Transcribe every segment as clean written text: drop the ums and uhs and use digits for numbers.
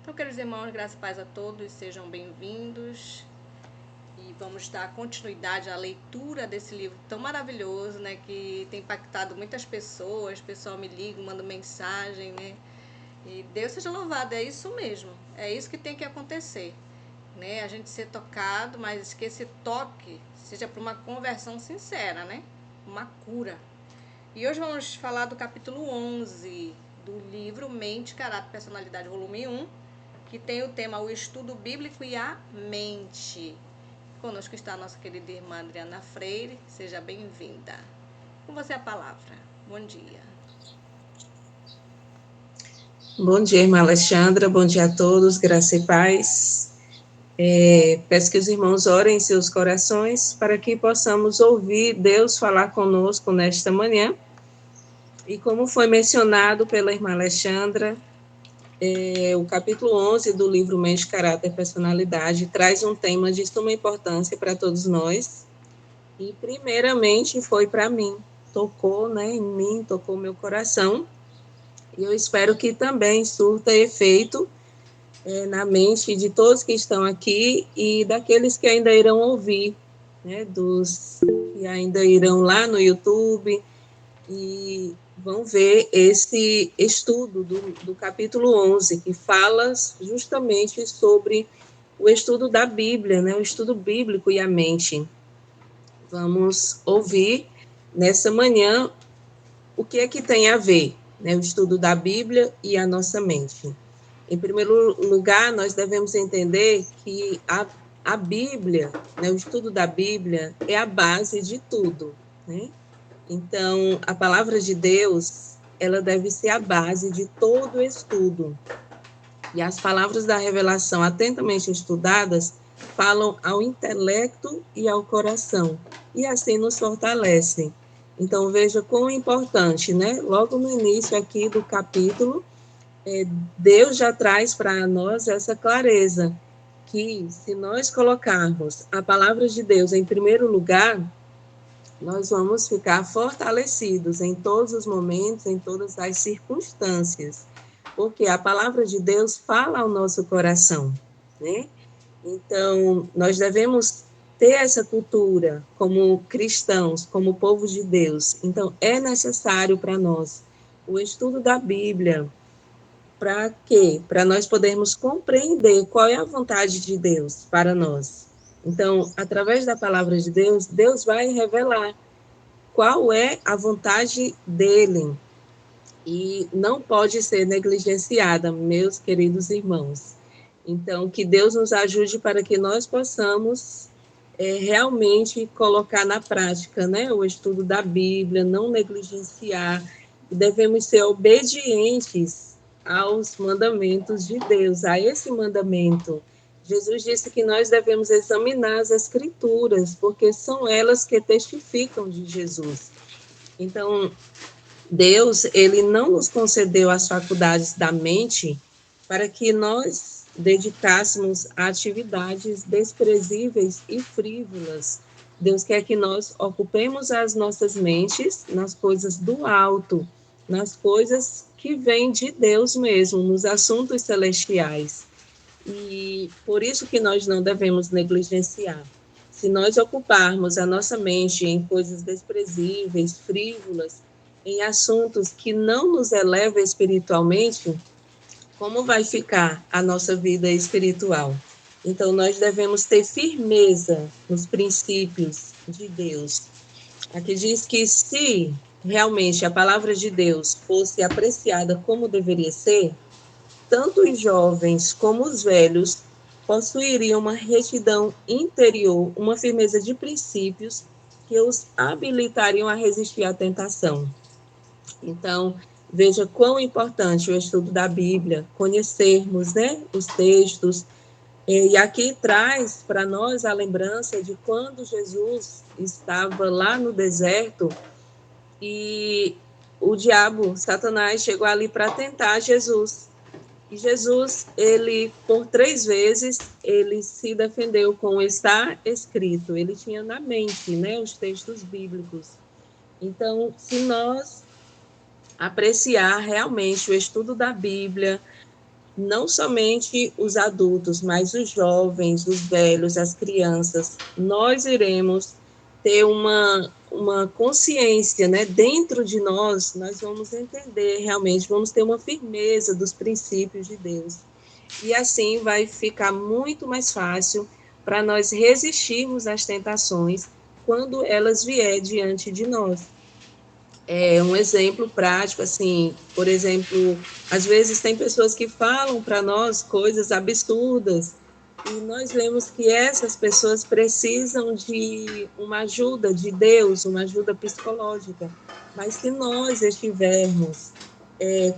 Então, queridos irmãos, graças e paz a todos, sejam bem-vindos. E vamos dar continuidade à leitura desse livro tão maravilhoso, né? Que tem impactado muitas pessoas. O pessoal me liga, manda mensagem, né? E Deus seja louvado, é isso mesmo. É isso que tem que acontecer, né? A gente ser tocado, mas que esse toque seja para uma conversão sincera, né? Uma cura. E hoje vamos falar do capítulo 11 do livro Mente, Caráter e Personalidade, volume 1, que tem o tema O Estudo Bíblico e a Mente. Conosco está a nossa querida irmã Adriana Freire. Seja bem-vinda. Com você a palavra. Bom dia. Bom dia, irmã Alexandra. Bom dia a todos. Graça e paz. Peço que os irmãos orem em seus corações para que possamos ouvir Deus falar conosco nesta manhã. E como foi mencionado pela irmã Alexandra, o capítulo 11 do livro Mente, Caráter e Personalidade traz um tema de suma importância para todos nós. E primeiramente foi para mim. Tocou, em mim, tocou meu coração. E eu espero que também surta efeito na mente de todos que estão aqui e daqueles que ainda irão ouvir, dos que ainda irão lá no YouTube e vão ver esse estudo do capítulo 11, que fala justamente sobre o estudo da Bíblia, o estudo bíblico e a mente. Vamos ouvir nessa manhã o que é que tem a ver, o estudo da Bíblia e a nossa mente. Em primeiro lugar, nós devemos entender que a Bíblia, o estudo da Bíblia é a base de tudo, né? Então, a palavra de Deus, ela deve ser a base de todo estudo. E as palavras da revelação atentamente estudadas falam ao intelecto e ao coração, e assim nos fortalecem. Então, veja quão importante, Logo no início aqui do capítulo, Deus já traz para nós essa clareza, que se nós colocarmos a palavra de Deus em primeiro lugar, nós vamos ficar fortalecidos em todos os momentos, em todas as circunstâncias, porque a palavra de Deus fala ao nosso coração, né? Então, nós devemos ter essa cultura como cristãos, como povo de Deus. Então, é necessário para nós o estudo da Bíblia. Para quê? Para nós podermos compreender qual é a vontade de Deus para nós. Então, através da palavra de Deus, Deus vai revelar qual é a vontade dele. E não pode ser negligenciada, meus queridos irmãos. Então, que Deus nos ajude para que nós possamos realmente colocar na prática, o estudo da Bíblia, não negligenciar. Devemos ser obedientes aos mandamentos de Deus, a esse mandamento. Jesus disse que nós devemos examinar as Escrituras, porque são elas que testificam de Jesus. Então, Deus, ele não nos concedeu as faculdades da mente para que nós dedicássemos a atividades desprezíveis e frívolas. Deus quer que nós ocupemos as nossas mentes nas coisas do alto, nas coisas que vêm de Deus mesmo, nos assuntos celestiais. E por isso que nós não devemos negligenciar. Se nós ocuparmos a nossa mente em coisas desprezíveis, frívolas, em assuntos que não nos elevam espiritualmente, como vai ficar a nossa vida espiritual? Então, nós devemos ter firmeza nos princípios de Deus. Aqui diz que se realmente a palavra de Deus fosse apreciada como deveria ser, tanto os jovens como os velhos possuiriam uma retidão interior, uma firmeza de princípios que os habilitariam a resistir à tentação. Então, veja quão importante o estudo da Bíblia, conhecermos, os textos. E aqui traz para nós a lembrança de quando Jesus estava lá no deserto e o diabo, Satanás, chegou ali para tentar Jesus. E Jesus, ele, por 3 vezes, ele se defendeu com está escrito. Ele tinha na mente, os textos bíblicos. Então, se nós apreciar realmente o estudo da Bíblia, não somente os adultos, mas os jovens, os velhos, as crianças, nós iremos ter uma consciência, né? Dentro de nós, nós vamos entender realmente, vamos ter uma firmeza dos princípios de Deus. E assim vai ficar muito mais fácil para nós resistirmos às tentações quando elas vier diante de nós. É um exemplo prático, assim, por exemplo, às vezes tem pessoas que falam para nós coisas absurdas e nós vemos que essas pessoas precisam de uma ajuda de Deus, uma ajuda psicológica. Mas se nós estivermos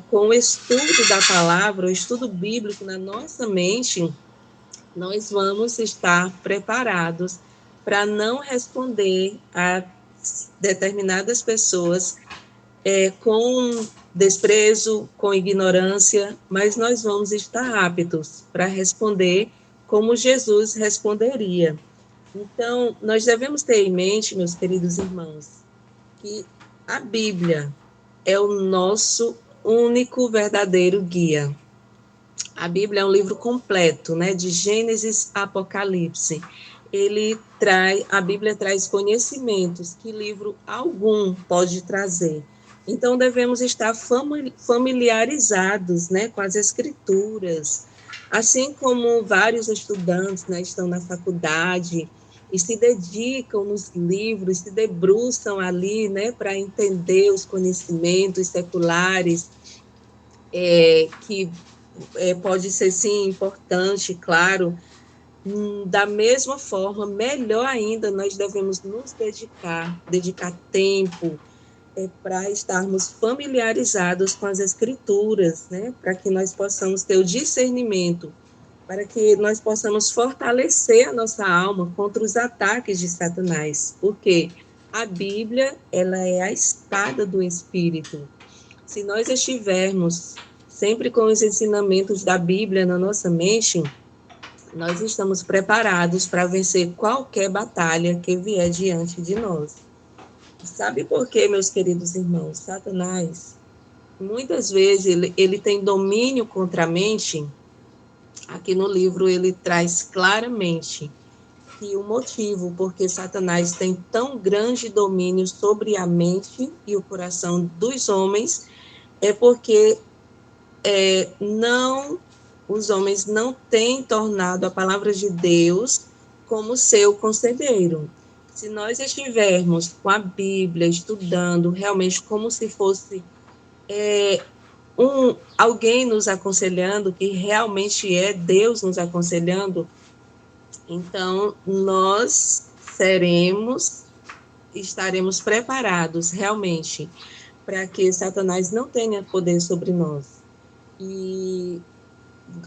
com o estudo da palavra, o estudo bíblico na nossa mente, nós vamos estar preparados para não responder a determinadas pessoas com desprezo, com ignorância, mas nós vamos estar aptos para responder como Jesus responderia. Então, nós devemos ter em mente, meus queridos irmãos, que a Bíblia é o nosso único verdadeiro guia. A Bíblia é um livro completo, né, de Gênesis a Apocalipse. A Bíblia traz conhecimentos que livro algum pode trazer. Então devemos estar familiarizados, né, com as escrituras, assim como vários estudantes, né, estão na faculdade e se dedicam nos livros, se debruçam ali, né, para entender os conhecimentos seculares que pode ser, sim, importante, claro. Da mesma forma, melhor ainda, nós devemos nos dedicar tempo para estarmos familiarizados com as Escrituras, né? Para que nós possamos ter o discernimento, para que nós possamos fortalecer a nossa alma contra os ataques de Satanás, porque a Bíblia, ela é a espada do Espírito. Se nós estivermos sempre com os ensinamentos da Bíblia na nossa mente, nós estamos preparados para vencer qualquer batalha que vier diante de nós. Sabe por quê, meus queridos irmãos? Satanás, muitas vezes, ele tem domínio contra a mente. Aqui no livro ele traz claramente que o motivo por que Satanás tem tão grande domínio sobre a mente e o coração dos homens é porque os homens não têm tornado a palavra de Deus como seu conselheiro. Se nós estivermos com a Bíblia estudando realmente como se fosse alguém nos aconselhando, que realmente é Deus nos aconselhando, então nós estaremos preparados realmente para que Satanás não tenha poder sobre nós. E,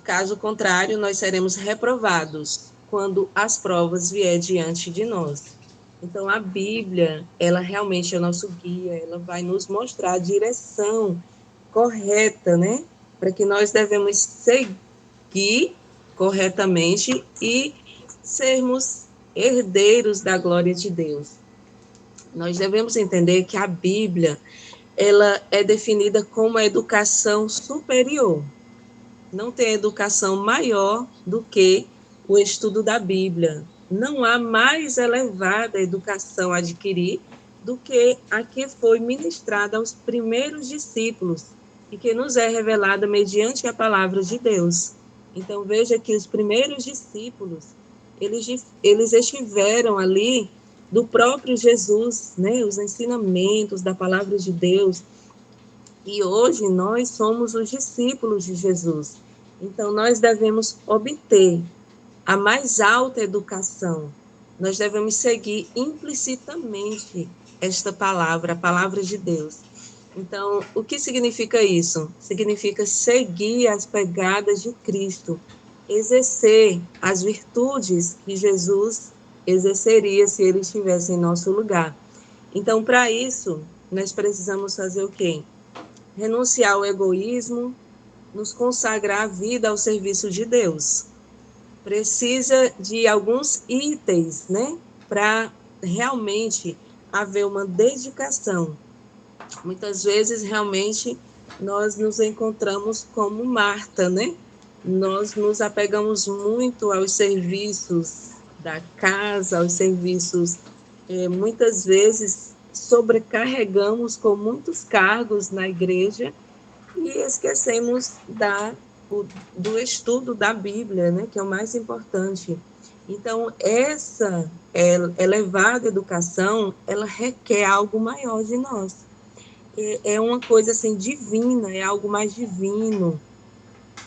caso contrário, nós seremos reprovados quando as provas vier diante de nós. Então, a Bíblia, ela realmente é nosso guia, ela vai nos mostrar a direção correta, né? Para que nós devemos seguir corretamente e sermos herdeiros da glória de Deus. Nós devemos entender que a Bíblia, ela é definida como a educação superior. Não tem educação maior do que o estudo da Bíblia. Não há mais elevada educação a adquirir do que a que foi ministrada aos primeiros discípulos e que nos é revelada mediante a palavra de Deus. Então, veja que os primeiros discípulos, eles estiveram ali do próprio Jesus, né? Os ensinamentos da palavra de Deus. E hoje nós somos os discípulos de Jesus. Então, nós devemos obter a mais alta educação. Nós devemos seguir implicitamente esta palavra, a palavra de Deus. Então, o que significa isso? Significa seguir as pegadas de Cristo, exercer as virtudes que Jesus exerceria se ele estivesse em nosso lugar. Então, para isso, nós precisamos fazer o quê? Renunciar ao egoísmo, nos consagrar a vida ao serviço de Deus. Precisa de alguns itens, né, para realmente haver uma dedicação. Muitas vezes, realmente, nós nos encontramos como Marta, né? nós nos apegamos muito aos serviços da casa, aos serviços, muitas vezes sobrecarregamos com muitos cargos na igreja e esquecemos do estudo da Bíblia, né, que é o mais importante. Então, essa elevada educação, ela requer algo maior de nós. É uma coisa assim divina, é algo mais divino.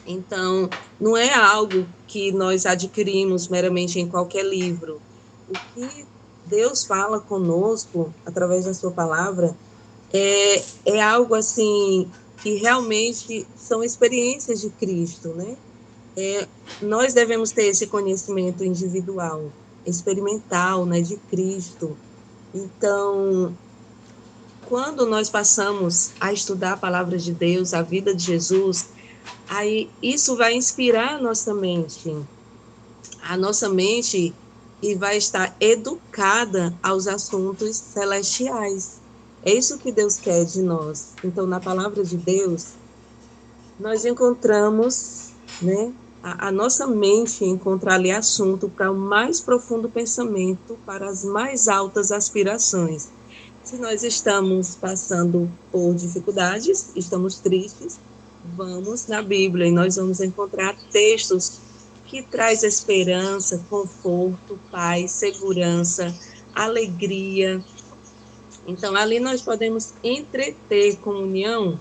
Então, não é algo que nós adquirimos meramente em qualquer livro. O que Deus fala conosco através da sua palavra é algo assim que realmente são experiências de Cristo, né? Nós devemos ter esse conhecimento individual, experimental, né, de Cristo. Então, quando nós passamos a estudar a palavra de Deus, a vida de Jesus, aí isso vai inspirar a nossa mente e vai estar educada aos assuntos celestiais. É isso que Deus quer de nós. Então, na palavra de Deus, nós encontramos, né, a nossa mente encontra ali assunto para o mais profundo pensamento, para as mais altas aspirações. Se nós estamos passando por dificuldades, estamos tristes, vamos na Bíblia e nós vamos encontrar textos que traz esperança, conforto, paz, segurança, alegria. Então, ali nós podemos entreter comunhão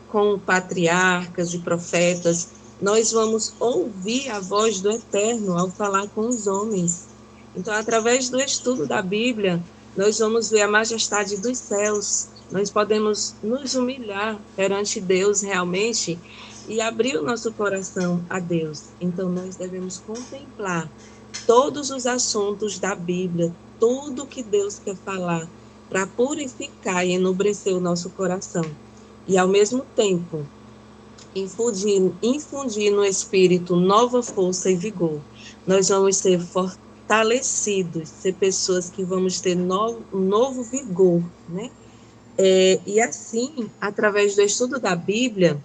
com patriarcas e profetas. Nós vamos ouvir a voz do Eterno ao falar com os homens. Então, através do estudo da Bíblia, nós vamos ver a majestade dos céus. Nós podemos nos humilhar perante Deus realmente e abrir o nosso coração a Deus. Então, nós devemos contemplar todos os assuntos da Bíblia, tudo que Deus quer falar, para purificar e enobrecer o nosso coração. E, ao mesmo tempo, infundir no espírito nova força e vigor. Nós vamos ser fortalecidos, ser pessoas que vamos ter um novo vigor, né? E assim, através do estudo da Bíblia,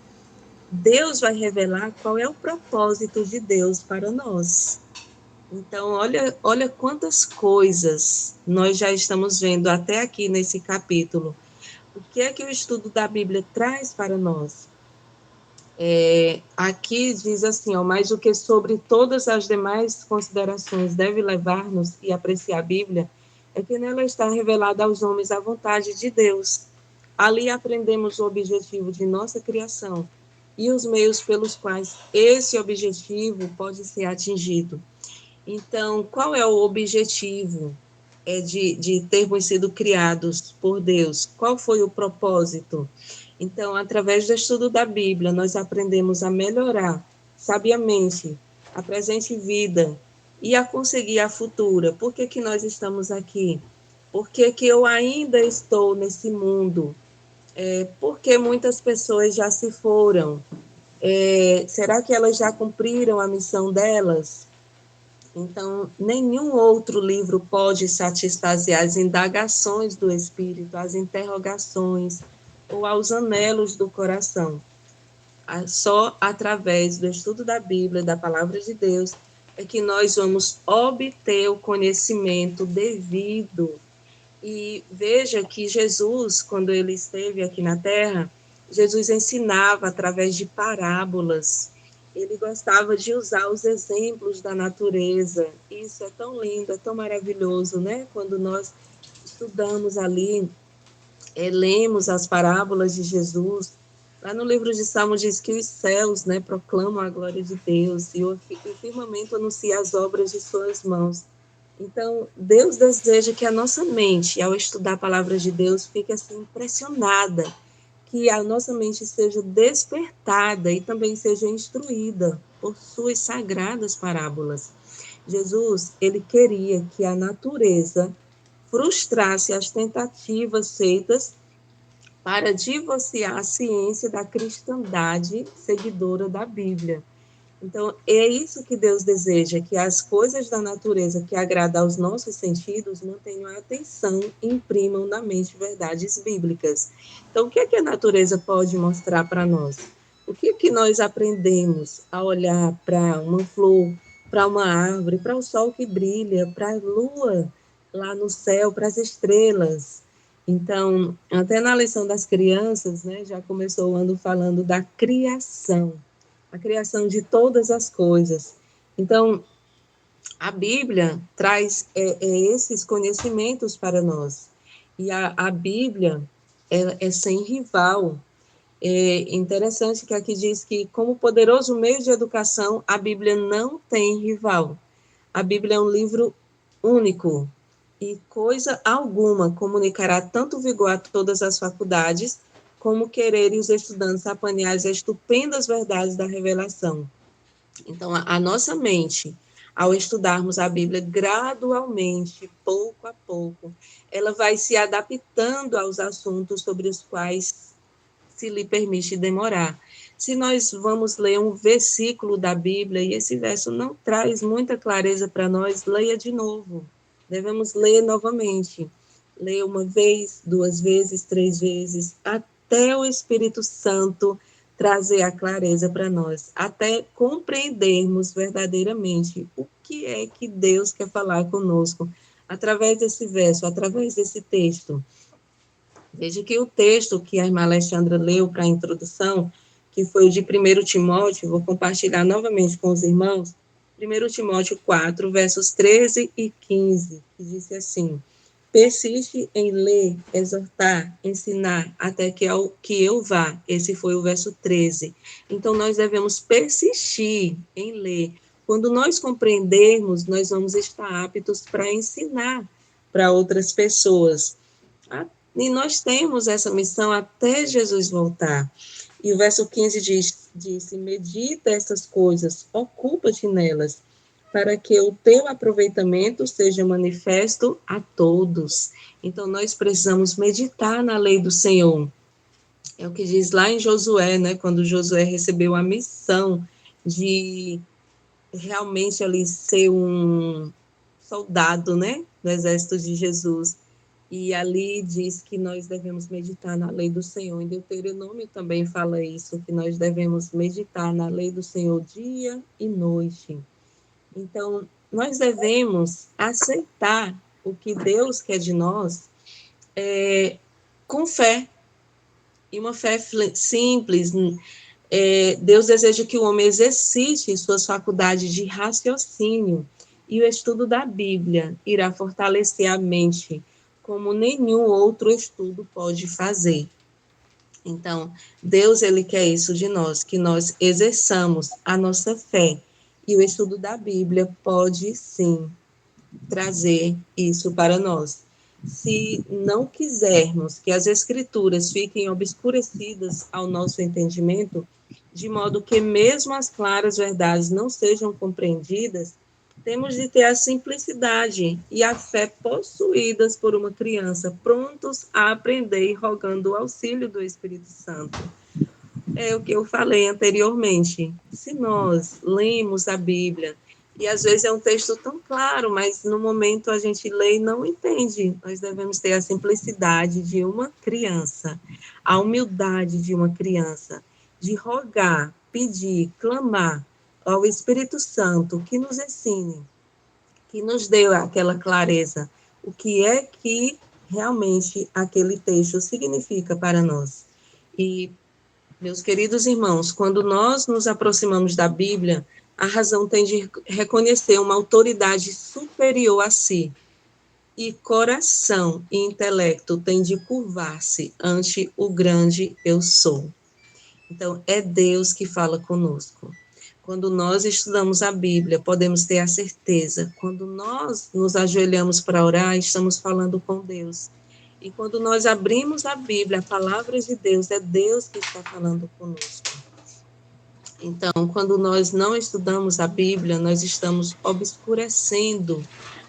Deus vai revelar qual é o propósito de Deus para nós. Então, olha quantas coisas nós já estamos vendo até aqui nesse capítulo. O que é que o estudo da Bíblia traz para nós? Aqui diz assim, ó, mas o que sobre todas as demais considerações deve levar-nos e apreciar a Bíblia é que nela está revelada aos homens a vontade de Deus. Ali aprendemos o objetivo de nossa criação e os meios pelos quais esse objetivo pode ser atingido. Então, qual é o objetivo de termos sido criados por Deus? Qual foi o propósito? Então, através do estudo da Bíblia, nós aprendemos a melhorar sabiamente a presente vida e a conseguir a futura. Por que nós estamos aqui? Por que eu ainda estou nesse mundo? Porque muitas pessoas já se foram. Será que elas já cumpriram a missão delas? Então, nenhum outro livro pode satisfazer as indagações do espírito, as interrogações ou aos anelos do coração. Só através do estudo da Bíblia, da palavra de Deus, é que nós vamos obter o conhecimento devido. E veja que Jesus, quando ele esteve aqui na Terra, Jesus ensinava através de parábolas. Ele gostava de usar os exemplos da natureza. Isso é tão lindo, é tão maravilhoso, né? Quando nós estudamos ali, lemos as parábolas de Jesus. Lá no livro de Salmos diz que os céus, né, proclamam a glória de Deus e o firmamento anuncia as obras de suas mãos. Então, Deus deseja que a nossa mente, ao estudar a palavra de Deus, fique assim impressionada, que a nossa mente seja despertada e também seja instruída por suas sagradas parábolas. Jesus, ele queria que a natureza frustrasse as tentativas feitas para divorciar a ciência da cristandade seguidora da Bíblia. Então, é isso que Deus deseja, que as coisas da natureza que agradam aos nossos sentidos mantenham a atenção e imprimam na mente verdades bíblicas. Então, o que é que a natureza pode mostrar para nós? O que nós aprendemos a olhar para uma flor, para uma árvore, para o sol que brilha, para a lua lá no céu, para as estrelas? Então, até na lição das crianças, né, já começou o ano falando da criação, a criação de todas as coisas. Então, a Bíblia traz esses conhecimentos para nós. E a Bíblia é sem rival. É interessante que aqui diz que, como poderoso meio de educação, a Bíblia não tem rival. A Bíblia é um livro único e coisa alguma comunicará tanto vigor a todas as faculdades, como quererem os estudantes apanhar as estupendas verdades da revelação. Então, a nossa mente, ao estudarmos a Bíblia gradualmente, pouco a pouco, ela vai se adaptando aos assuntos sobre os quais se lhe permite demorar. Se nós vamos ler um versículo da Bíblia e esse verso não traz muita clareza para nós, leia de novo. Devemos ler novamente. Leia uma vez, duas vezes, três vezes, até o Espírito Santo trazer a clareza para nós, até compreendermos verdadeiramente o que é que Deus quer falar conosco através desse verso, através desse texto. Veja que o texto que a irmã Alexandra leu para a introdução, que foi o de 1 Timóteo, vou compartilhar novamente com os irmãos, 1 Timóteo 4, versos 13 e 15, que diz assim: persiste em ler, exortar, ensinar, até que eu vá. Esse foi o verso 13. Então, nós devemos persistir em ler. Quando nós compreendermos, nós vamos estar aptos para ensinar para outras pessoas. E nós temos essa missão até Jesus voltar. E o verso 15 diz: medita essas coisas, ocupa-te nelas, para que o teu aproveitamento seja manifesto a todos. Então, nós precisamos meditar na lei do Senhor. É o que diz lá em Josué, né? Quando Josué recebeu a missão de realmente ali ser um soldado, né? Do exército de Jesus. E ali diz que nós devemos meditar na lei do Senhor. Em Deuteronômio também fala isso, que nós devemos meditar na lei do Senhor dia e noite. Então, nós devemos aceitar o que Deus quer de nós com fé. E uma fé simples. Deus deseja que o homem exercite suas faculdades de raciocínio. E o estudo da Bíblia irá fortalecer a mente como nenhum outro estudo pode fazer. Então, Deus, ele quer isso de nós, que nós exerçamos a nossa fé. E o estudo da Bíblia pode, sim, trazer isso para nós. Se não quisermos que as Escrituras fiquem obscurecidas ao nosso entendimento, de modo que mesmo as claras verdades não sejam compreendidas, temos de ter a simplicidade e a fé possuídas por uma criança, prontos a aprender e rogando o auxílio do Espírito Santo. É o que eu falei anteriormente. Se nós lemos a Bíblia, e às vezes é um texto tão claro, mas no momento a gente lê e não entende, nós devemos ter a simplicidade de uma criança, a humildade de uma criança, de rogar, pedir, clamar ao Espírito Santo que nos ensine, que nos dê aquela clareza, o que é que realmente aquele texto significa para nós. E meus queridos irmãos, quando nós nos aproximamos da Bíblia, a razão tem de reconhecer uma autoridade superior a si, e coração e intelecto têm de curvar-se ante o grande eu sou. Então, é Deus que fala conosco. Quando nós estudamos a Bíblia, podemos ter a certeza, quando nós nos ajoelhamos para orar, estamos falando com Deus. E quando nós abrimos a Bíblia, a palavra de Deus, é Deus que está falando conosco. Então, quando nós não estudamos a Bíblia, nós estamos obscurecendo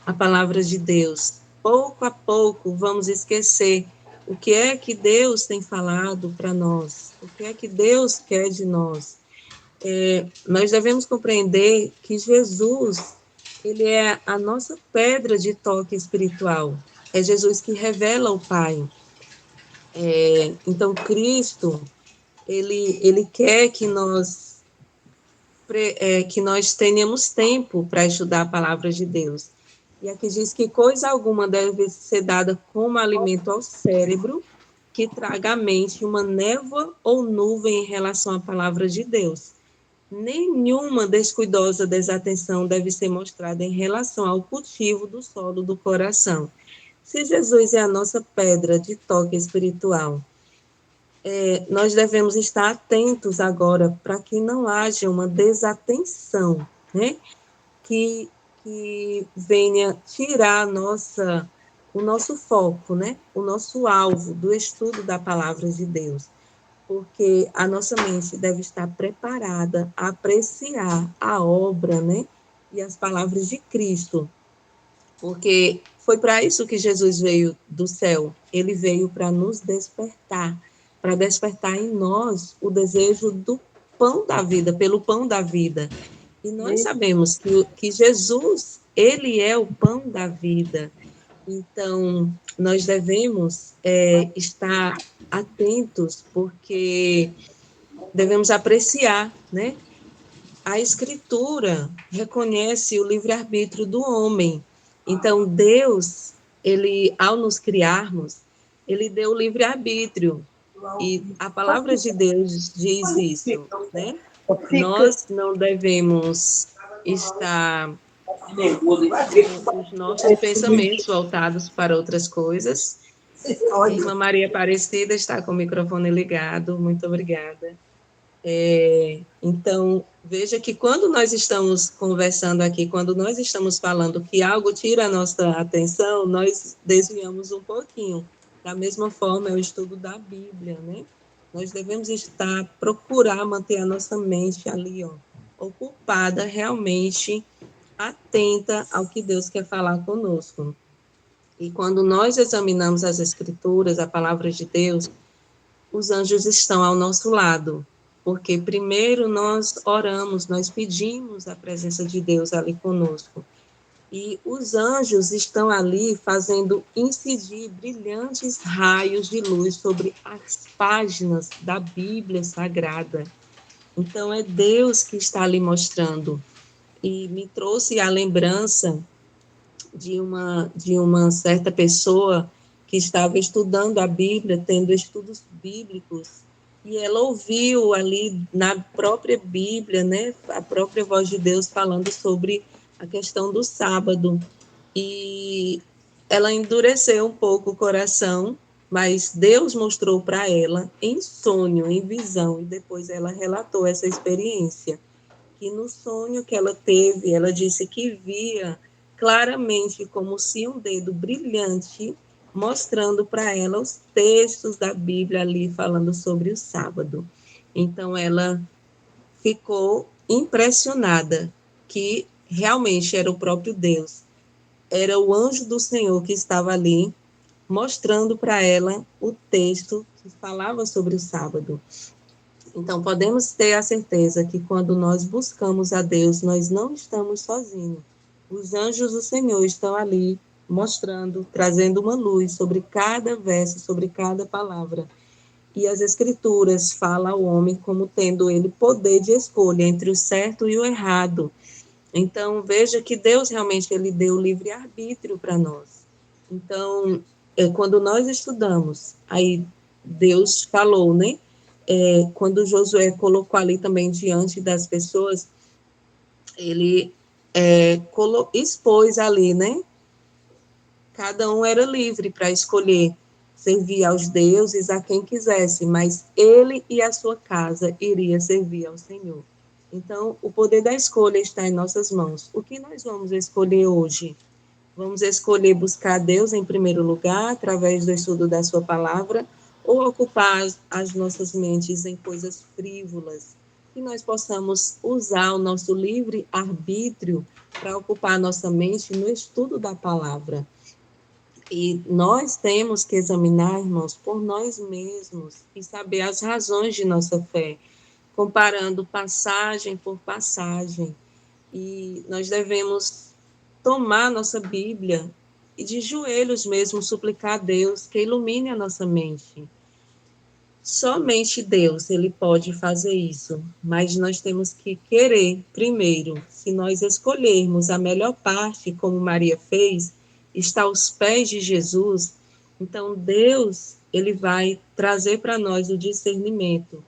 a palavra de Deus. Pouco a pouco, vamos esquecer o que é que Deus tem falado para nós, o que é que Deus quer de nós. Nós devemos compreender que Jesus, ele é a nossa pedra de toque espiritual. É Jesus que revela o Pai. Então, Cristo, ele quer que nós tenhamos tempo para estudar a palavra de Deus. E aqui diz que coisa alguma deve ser dada como alimento ao cérebro, que traga à mente uma névoa ou nuvem em relação à palavra de Deus. Nenhuma descuidosa desatenção deve ser mostrada em relação ao cultivo do solo do coração. Se Jesus é a nossa pedra de toque espiritual, nós devemos estar atentos agora para que não haja uma desatenção, né? Que, que venha tirar o nosso foco, né? O nosso alvo do estudo da palavra de Deus. Porque a nossa mente deve estar preparada a apreciar a obra, né? E as palavras de Cristo. Porque foi para isso que Jesus veio do céu. Ele veio para nos despertar, para despertar em nós o desejo do pão da vida, pelo pão da vida. E nós sabemos que Jesus, ele é o pão da vida. Então, nós devemos estar atentos, porque devemos apreciar, né? A Escritura reconhece o livre-arbítrio do homem. Então, Deus, ele, ao nos criarmos, ele deu o livre-arbítrio. E a palavra de Deus diz isso, né? Nós não devemos estar com os nossos pensamentos voltados para outras coisas. Irmã Maria Aparecida está com o microfone ligado, muito obrigada. Então, veja que quando nós estamos conversando aqui, quando nós estamos falando que algo tira a nossa atenção, nós desviamos um pouquinho. Da mesma forma, é o estudo da Bíblia, né? Nós devemos procurar manter a nossa mente ali, ó, ocupada, realmente atenta ao que Deus quer falar conosco. E quando nós examinamos as Escrituras, a palavra de Deus, os anjos estão ao nosso lado, porque primeiro nós oramos, nós pedimos a presença de Deus ali conosco. E os anjos estão ali fazendo incidir brilhantes raios de luz sobre as páginas da Bíblia Sagrada. Então é Deus que está ali mostrando. E me trouxe a lembrança de uma certa pessoa que estava estudando a Bíblia, tendo estudos bíblicos, e ela ouviu ali na própria Bíblia, né, a própria voz de Deus falando sobre a questão do sábado, e ela endureceu um pouco o coração, mas Deus mostrou para ela em sonho, em visão, e depois ela relatou essa experiência, que no sonho que ela teve, ela disse que via claramente como se um dedo brilhante mostrando para ela os textos da Bíblia ali falando sobre o sábado. Então ela ficou impressionada que realmente era o próprio Deus, era o anjo do Senhor que estava ali mostrando para ela o texto que falava sobre o sábado. Então, podemos ter a certeza que quando nós buscamos a Deus, nós não estamos sozinhos. Os anjos do Senhor estão ali mostrando, trazendo uma luz sobre cada verso, sobre cada palavra. E as Escrituras falam ao homem como tendo ele poder de escolha entre o certo e o errado. Então, veja que Deus realmente ele deu livre-arbítrio para nós. Então, quando nós estudamos, aí Deus falou, né? Quando Josué colocou ali também diante das pessoas, ele expôs ali, né? Cada um era livre para escolher servir aos deuses a quem quisesse, mas ele e a sua casa iria servir ao Senhor. Então, o poder da escolha está em nossas mãos. O que nós vamos escolher hoje? Vamos escolher buscar Deus em primeiro lugar, através do estudo da sua palavra, ou ocupar as nossas mentes em coisas frívolas, que nós possamos usar o nosso livre arbítrio para ocupar a nossa mente no estudo da palavra. E nós temos que examinar, irmãos, por nós mesmos e saber as razões de nossa fé, comparando passagem por passagem. E nós devemos tomar nossa Bíblia e de joelhos mesmo suplicar a Deus que ilumine a nossa mente. Somente Deus, ele pode fazer isso, mas nós temos que querer primeiro. Se nós escolhermos a melhor parte, como Maria fez, está aos pés de Jesus, então Deus, ele vai trazer para nós o discernimento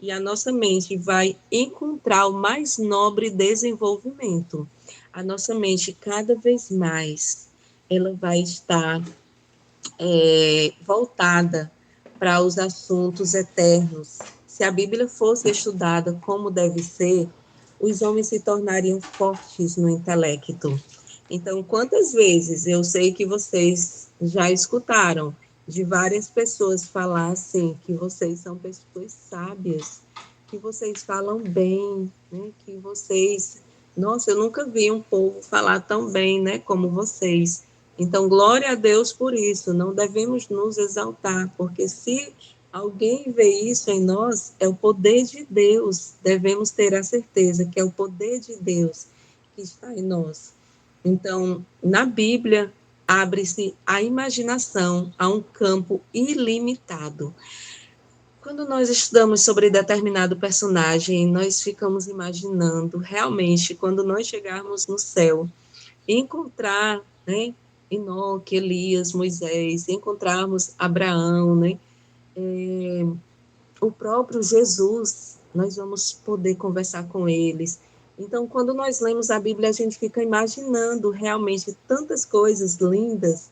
e a nossa mente vai encontrar o mais nobre desenvolvimento. A nossa mente, cada vez mais, ela vai estar voltada para os assuntos eternos. Se a Bíblia fosse estudada como deve ser, os homens se tornariam fortes no intelecto. Então, quantas vezes eu sei que vocês já escutaram de várias pessoas falar assim, que vocês são pessoas sábias, que vocês falam bem, né? Que vocês, nossa, eu nunca vi um povo falar tão bem, né, como vocês. Então, glória a Deus por isso, não devemos nos exaltar, porque se alguém vê isso em nós, é o poder de Deus, devemos ter a certeza que é o poder de Deus que está em nós. Então, na Bíblia, abre-se a imaginação a um campo ilimitado. Quando nós estudamos sobre determinado personagem, nós ficamos imaginando realmente, quando nós chegarmos no céu, encontrar, né, Enoque, Elias, Moisés, encontrarmos Abraão, né, o próprio Jesus, nós vamos poder conversar com eles. Então, quando nós lemos a Bíblia, a gente fica imaginando realmente tantas coisas lindas.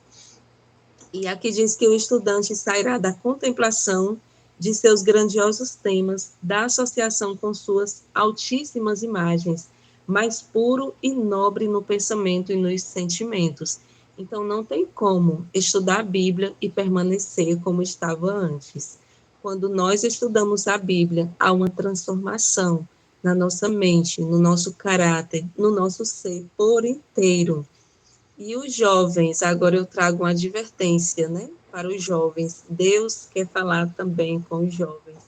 E aqui diz que o estudante sairá da contemplação de seus grandiosos temas, da associação com suas altíssimas imagens, mais puro e nobre no pensamento e nos sentimentos. Então, não tem como estudar a Bíblia e permanecer como estava antes. Quando nós estudamos a Bíblia, há uma transformação na nossa mente, no nosso caráter, no nosso ser por inteiro. E os jovens, agora eu trago uma advertência, né, para os jovens. Deus quer falar também com os jovens.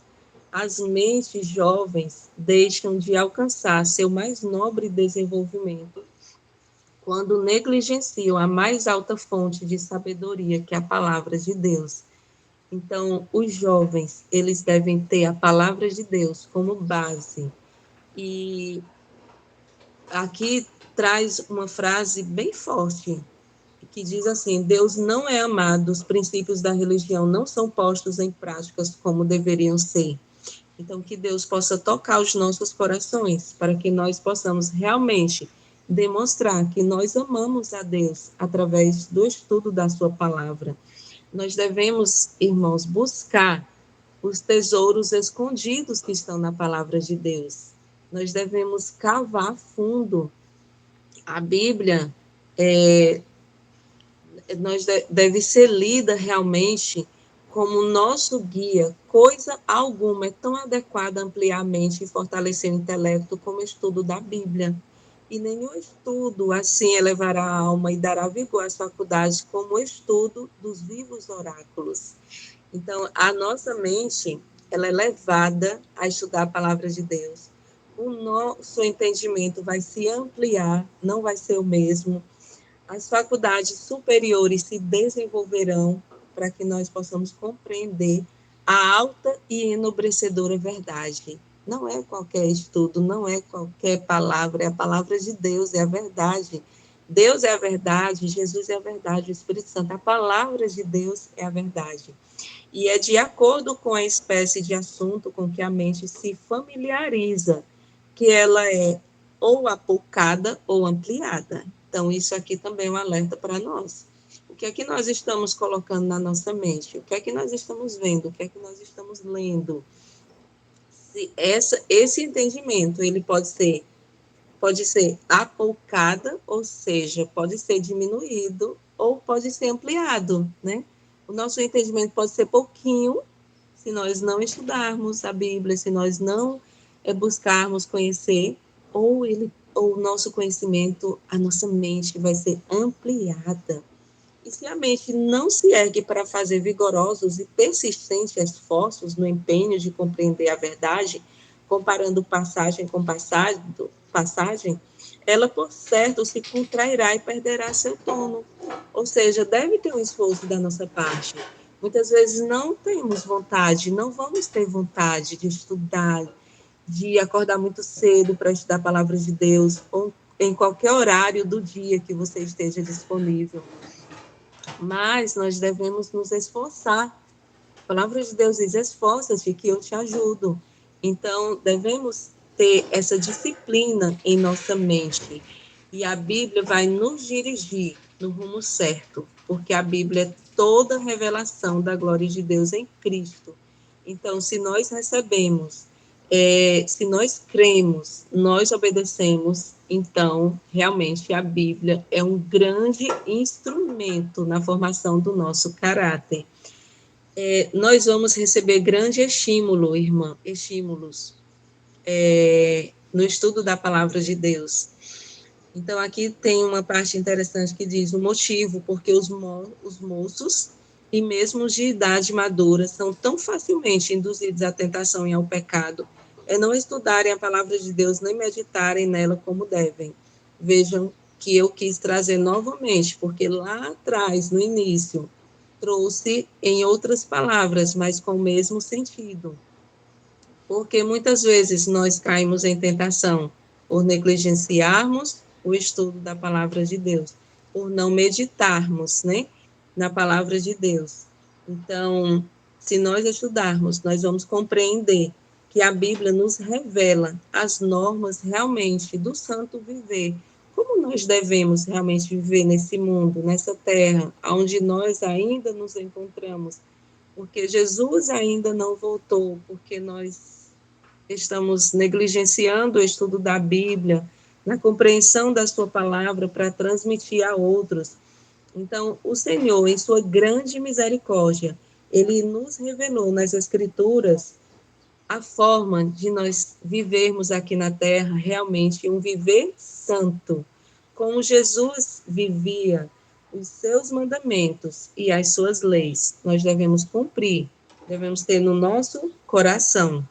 As mentes jovens deixam de alcançar seu mais nobre desenvolvimento quando negligenciam a mais alta fonte de sabedoria, que é a palavra de Deus. Então, os jovens, eles devem ter a palavra de Deus como base. E aqui traz uma frase bem forte, que diz assim: Deus não é amado, os princípios da religião não são postos em práticas como deveriam ser. Então, que Deus possa tocar os nossos corações, para que nós possamos realmente demonstrar que nós amamos a Deus através do estudo da sua palavra. Nós devemos, irmãos, buscar os tesouros escondidos que estão na palavra de Deus. Nós devemos cavar fundo. A Bíblia deve ser lida realmente como nosso guia. Coisa alguma é tão adequada a ampliar a mente e fortalecer o intelecto como o estudo da Bíblia. E nenhum estudo assim elevará a alma e dará vigor às faculdades como o estudo dos vivos oráculos. Então, a nossa mente, ela é levada a estudar a palavra de Deus. O nosso entendimento vai se ampliar, não vai ser o mesmo. As faculdades superiores se desenvolverão para que nós possamos compreender a alta e enobrecedora verdade. Não é qualquer estudo, não é qualquer palavra, é a palavra de Deus, é a verdade. Deus é a verdade, Jesus é a verdade, o Espírito Santo, a palavra de Deus é a verdade. E é de acordo com a espécie de assunto com que a mente se familiariza, que ela é ou apocada ou ampliada. Então, isso aqui também é um alerta para nós. O que é que nós estamos colocando na nossa mente? O que é que nós estamos vendo? O que é que nós estamos lendo? Esse entendimento, ele pode ser apocada, ou seja, pode ser diminuído ou pode ser ampliado, né? O nosso entendimento pode ser pouquinho, se nós não estudarmos a Bíblia, se nós não buscarmos conhecer, ou o nosso conhecimento, a nossa mente vai ser ampliada. E se a mente não se ergue para fazer vigorosos e persistentes esforços no empenho de compreender a verdade, comparando passagem com passagem, ela, por certo, se contrairá e perderá seu tono. Ou seja, deve ter um esforço da nossa parte. Muitas vezes não temos vontade, não vamos ter vontade de estudar, de acordar muito cedo para estudar a palavra de Deus, ou em qualquer horário do dia que você esteja disponível. Mas nós devemos nos esforçar. A palavra de Deus diz: esforça-te que eu te ajudo. Então, devemos ter essa disciplina em nossa mente. E a Bíblia vai nos dirigir no rumo certo, porque a Bíblia é toda revelação da glória de Deus em Cristo. Então, se nós recebemos, se nós cremos, nós obedecemos, então, realmente, a Bíblia é um grande instrumento na formação do nosso caráter. Nós vamos receber grande estímulos no estudo da palavra de Deus. Então, aqui tem uma parte interessante que diz o motivo porque os moços e mesmo os de idade madura são tão facilmente induzidos à tentação e ao pecado, não estudarem a palavra de Deus nem meditarem nela como devem. Vejam que eu quis trazer novamente, porque lá atrás, no início, trouxe em outras palavras, mas com o mesmo sentido. Porque muitas vezes nós caímos em tentação por negligenciarmos o estudo da palavra de Deus, por não meditarmos, né, na palavra de Deus. Então, se nós estudarmos, nós vamos compreender que a Bíblia nos revela as normas realmente do santo viver. Como nós devemos realmente viver nesse mundo, nessa terra, onde nós ainda nos encontramos, porque Jesus ainda não voltou, porque nós estamos negligenciando o estudo da Bíblia, na compreensão da sua palavra para transmitir a outros. Então, o Senhor, em sua grande misericórdia, ele nos revelou nas Escrituras a forma de nós vivermos aqui na terra realmente um viver santo, como Jesus vivia os seus mandamentos e as suas leis. Nós devemos cumprir, devemos ter no nosso coração.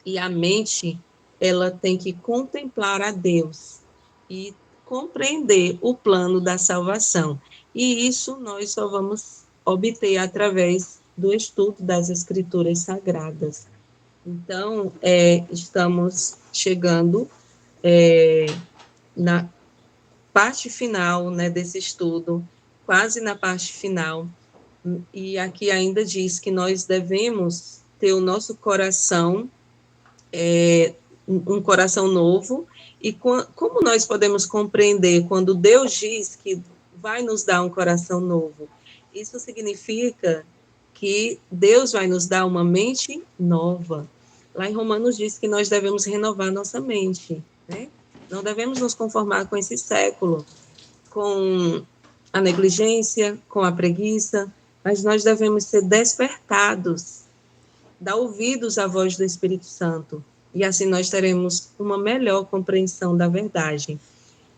E a mente, ela tem que contemplar a Deus e compreender o plano da salvação. E isso nós só vamos obter através do estudo das Escrituras Sagradas. Então, estamos chegando na parte final, né, desse estudo, quase na parte final, e aqui ainda diz que nós devemos ter o nosso coração, um coração novo, e como nós podemos compreender quando Deus diz que vai nos dar um coração novo? Isso significa que Deus vai nos dar uma mente nova. Lá em Romanos diz que nós devemos renovar nossa mente, né? Não devemos nos conformar com esse século, com a negligência, com a preguiça, mas nós devemos ser despertados, dar ouvidos à voz do Espírito Santo, e assim nós teremos uma melhor compreensão da verdade.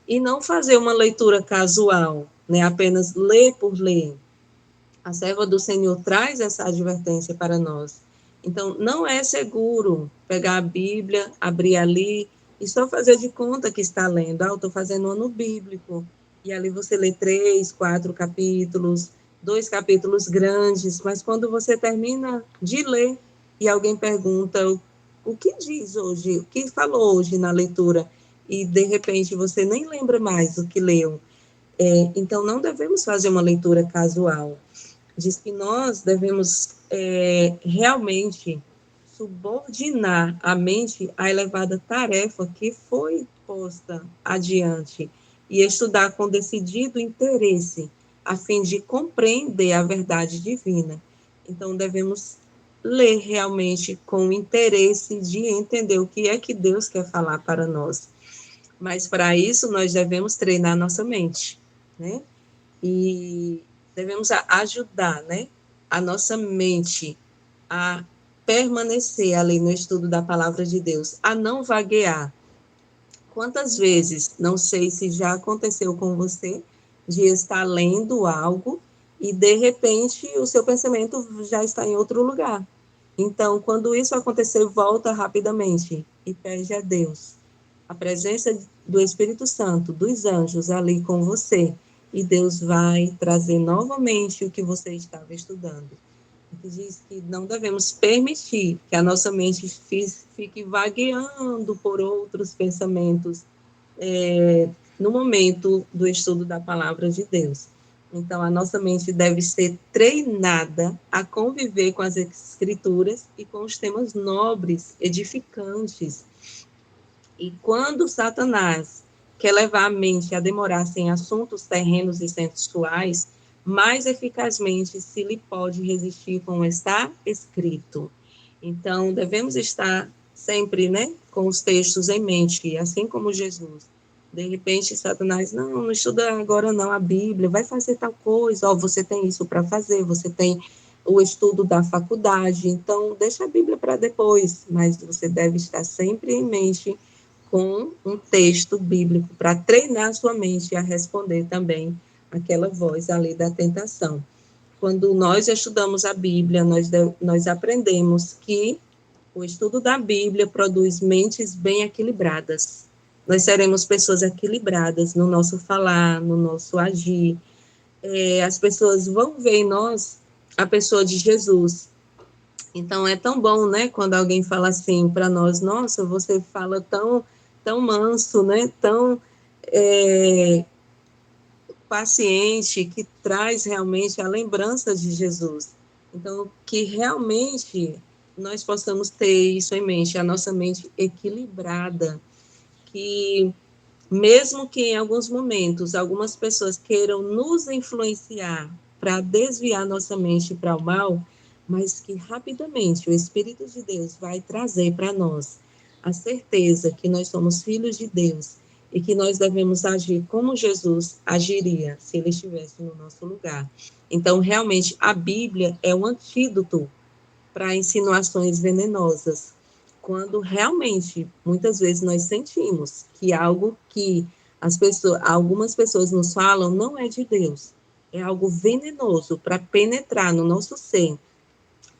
E não fazer uma leitura casual, né? Apenas ler por ler. A serva do Senhor traz essa advertência para nós. Então, não é seguro pegar a Bíblia, abrir ali e só fazer de conta que está lendo. Eu estou fazendo um ano bíblico. E ali você lê 3, 4 capítulos, 2 capítulos grandes, mas quando você termina de ler e alguém pergunta o que diz hoje, o que falou hoje na leitura, e de repente você nem lembra mais o que leu. Então, não devemos fazer uma leitura casual. Diz que nós devemos realmente subordinar a mente à elevada tarefa que foi posta adiante e estudar com decidido interesse, a fim de compreender a verdade divina. Então, devemos ler realmente com interesse de entender o que é que Deus quer falar para nós. Mas, para isso, nós devemos treinar nossa mente, né? E devemos ajudar, né, a nossa mente a permanecer ali no estudo da palavra de Deus, a não vaguear. Quantas vezes, não sei se já aconteceu com você, de estar lendo algo e, de repente, o seu pensamento já está em outro lugar. Então, quando isso acontecer, volta rapidamente e pede a Deus a presença do Espírito Santo, dos anjos ali com você, e Deus vai trazer novamente o que você estava estudando. Ele diz que não devemos permitir que a nossa mente fique vagueando por outros pensamentos no momento do estudo da palavra de Deus. Então, a nossa mente deve ser treinada a conviver com as escrituras e com os temas nobres, edificantes. E quando Satanás quer levar a mente a demorar-se em assuntos terrenos e sensuais, mais eficazmente se lhe pode resistir com está escrito. Então, devemos estar sempre, né, com os textos em mente, assim como Jesus. De repente, Satanás, não estuda agora não a Bíblia, vai fazer tal coisa, ó, você tem isso para fazer, você tem o estudo da faculdade, então deixa a Bíblia para depois, mas você deve estar sempre em mente com um texto bíblico para treinar sua mente a responder também aquela voz ali da tentação. Quando nós estudamos a Bíblia, nós aprendemos que o estudo da Bíblia produz mentes bem equilibradas. Nós seremos pessoas equilibradas no nosso falar, no nosso agir. As pessoas vão ver em nós a pessoa de Jesus. Então, é tão bom, né, quando alguém fala assim para nós, nossa, você fala tão manso, né, tão paciente, que traz realmente a lembrança de Jesus. Então, que realmente nós possamos ter isso em mente, a nossa mente equilibrada, que mesmo que em alguns momentos algumas pessoas queiram nos influenciar para desviar nossa mente para o mal, mas que rapidamente o Espírito de Deus vai trazer para nós a certeza que nós somos filhos de Deus e que nós devemos agir como Jesus agiria se ele estivesse no nosso lugar. Então, realmente, a Bíblia é um antídoto para insinuações venenosas, quando realmente, muitas vezes, nós sentimos que algo que algumas pessoas nos falam não é de Deus, é algo venenoso para penetrar no nosso ser,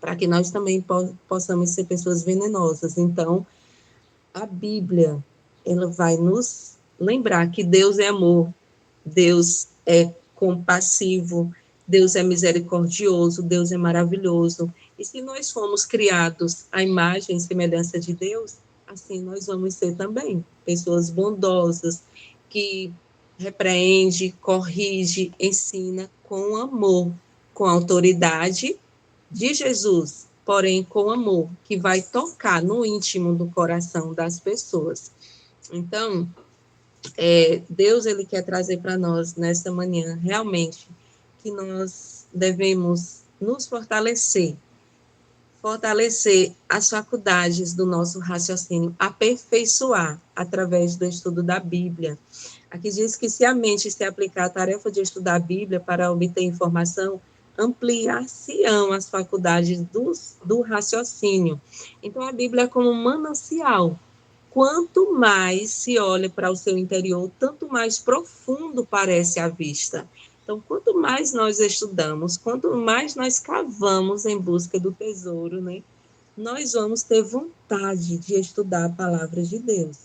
para que nós também possamos ser pessoas venenosas. Então, a Bíblia, ela vai nos lembrar que Deus é amor, Deus é compassivo, Deus é misericordioso, Deus é maravilhoso. E se nós fomos criados à imagem e semelhança de Deus, assim nós vamos ser também pessoas bondosas, que repreende, corrige, ensina com amor, com autoridade de Jesus, porém com amor, que vai tocar no íntimo do coração das pessoas. Então, Deus ele quer trazer para nós nesta manhã realmente que nós devemos nos fortalecer as faculdades do nosso raciocínio, aperfeiçoar através do estudo da Bíblia. Aqui diz que se a mente se aplicar à tarefa de estudar a Bíblia para obter informação, ampliar-se-ão as faculdades do raciocínio. Então, a Bíblia é como um manancial. Quanto mais se olha para o seu interior, tanto mais profundo parece a vista. Então, quanto mais nós estudamos, quanto mais nós cavamos em busca do tesouro, né, nós vamos ter vontade de estudar a palavra de Deus.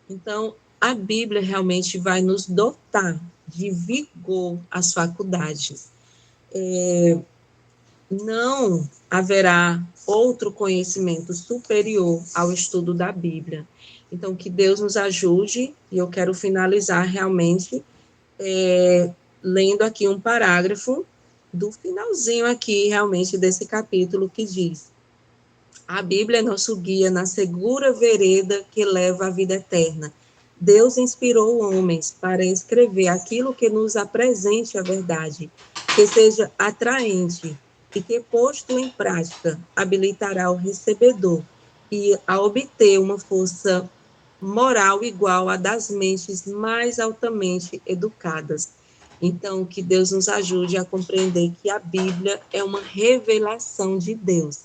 Então, a Bíblia realmente vai nos dotar de vigor às faculdades. Não haverá outro conhecimento superior ao estudo da Bíblia. Então, que Deus nos ajude, e eu quero finalizar realmente lendo aqui um parágrafo do finalzinho aqui, realmente, desse capítulo, que diz: a Bíblia é nosso guia na segura vereda que leva à vida eterna. Deus inspirou homens para escrever aquilo que nos apresente a verdade, que seja atraente e que, posto em prática, habilitará o recebedor e a obter uma força moral igual à das mentes mais altamente educadas. Então, que Deus nos ajude a compreender que a Bíblia é uma revelação de Deus,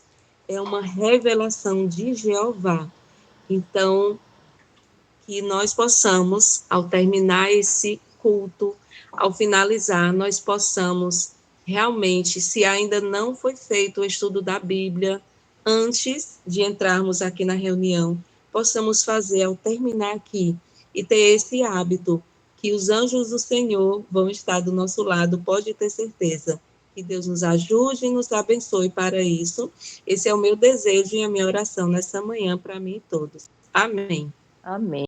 é uma revelação de Jeová. Então, que nós possamos, ao terminar esse culto, ao finalizar, nós possamos realmente, se ainda não foi feito o estudo da Bíblia, antes de entrarmos aqui na reunião, possamos fazer ao terminar aqui e ter esse hábito que os anjos do Senhor vão estar do nosso lado, pode ter certeza. Que Deus nos ajude e nos abençoe para isso. Esse é o meu desejo e a minha oração nessa manhã para mim e todos. Amém. Amém.